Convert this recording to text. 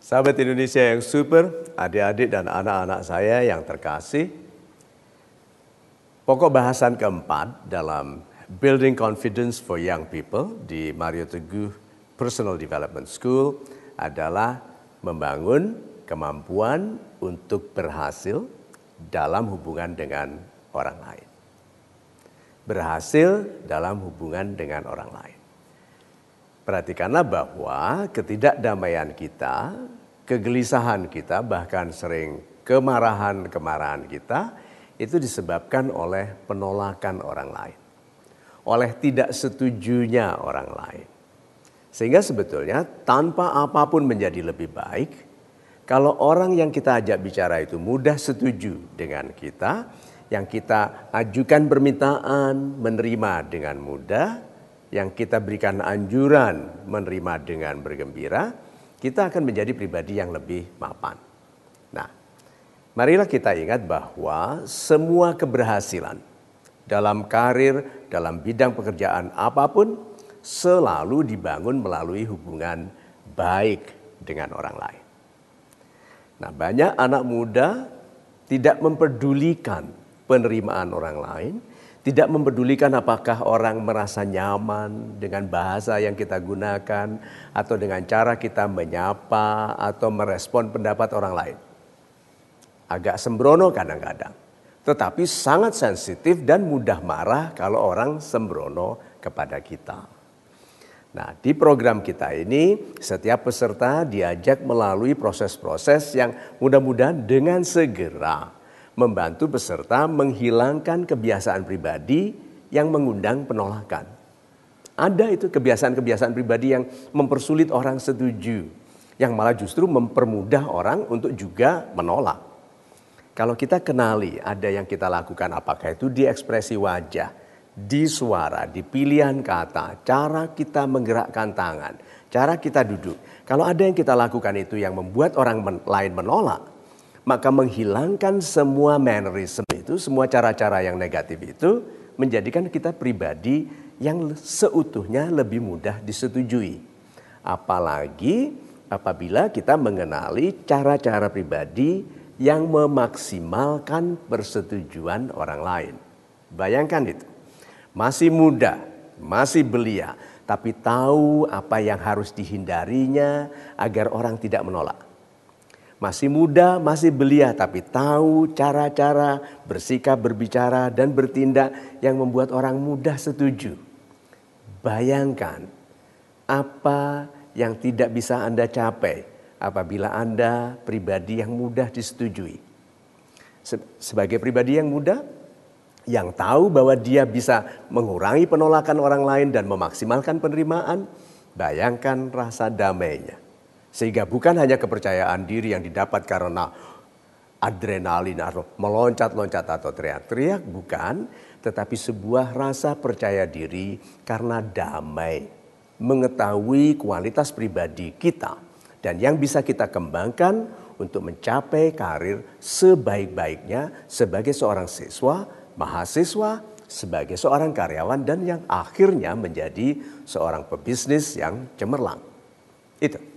Sahabat Indonesia yang super, adik-adik dan anak-anak saya yang terkasih, pokok bahasan keempat dalam Building Confidence for Young People di Mario Teguh Personal Development School adalah membangun kemampuan untuk berhasil dalam hubungan dengan orang lain. Berhasil dalam hubungan dengan orang lain. Perhatikanlah bahwa ketidakdamaian kita, kegelisahan kita, bahkan sering kemarahan kita, itu disebabkan oleh penolakan orang lain. Oleh tidak setujunya orang lain. Sehingga sebetulnya tanpa apapun menjadi lebih baik, kalau orang yang kita ajak bicara itu mudah setuju dengan kita, yang kita ajukan permintaan menerima dengan mudah, yang kita berikan anjuran menerima dengan bergembira, kita akan menjadi pribadi yang lebih mapan. Nah, marilah kita ingat bahwa semua keberhasilan dalam karir, dalam bidang pekerjaan apapun, selalu dibangun melalui hubungan baik dengan orang lain. Nah, banyak anak muda tidak mempedulikan penerimaan orang lain, tidak mempedulikan apakah orang merasa nyaman dengan bahasa yang kita gunakan atau dengan cara kita menyapa atau merespon pendapat orang lain. Agak sembrono kadang-kadang, tetapi sangat sensitif dan mudah marah kalau orang sembrono kepada kita. Nah, di program kita ini setiap peserta diajak melalui proses-proses yang mudah-mudahan dengan segera membantu peserta menghilangkan kebiasaan pribadi yang mengundang penolakan. Ada itu kebiasaan-kebiasaan pribadi yang mempersulit orang setuju, yang malah justru mempermudah orang untuk juga menolak. Kalau kita kenali ada yang kita lakukan, apakah itu di ekspresi wajah, di suara, di pilihan kata, cara kita menggerakkan tangan, cara kita duduk. Kalau ada yang kita lakukan itu yang membuat orang lain menolak, maka menghilangkan semua mannerism itu, semua cara-cara yang negatif itu, menjadikan kita pribadi yang seutuhnya lebih mudah disetujui. Apalagi apabila kita mengenali cara-cara pribadi yang memaksimalkan persetujuan orang lain. Bayangkan itu, masih muda, masih belia, tapi tahu apa yang harus dihindarinya agar orang tidak menolak. Masih muda, masih belia, tapi tahu cara-cara bersikap, berbicara, dan bertindak yang membuat orang mudah setuju. Bayangkan apa yang tidak bisa Anda capai apabila Anda pribadi yang mudah disetujui. Sebagai pribadi yang muda, yang tahu bahwa dia bisa mengurangi penolakan orang lain dan memaksimalkan penerimaan, bayangkan rasa damainya. Sehingga bukan hanya kepercayaan diri yang didapat karena adrenalin atau meloncat-loncat atau teriak-teriak, bukan. Tetapi sebuah rasa percaya diri karena damai. Mengetahui kualitas pribadi kita. Dan yang bisa kita kembangkan untuk mencapai karir sebaik-baiknya sebagai seorang siswa, mahasiswa, sebagai seorang karyawan, dan yang akhirnya menjadi seorang pebisnis yang cemerlang. Itu.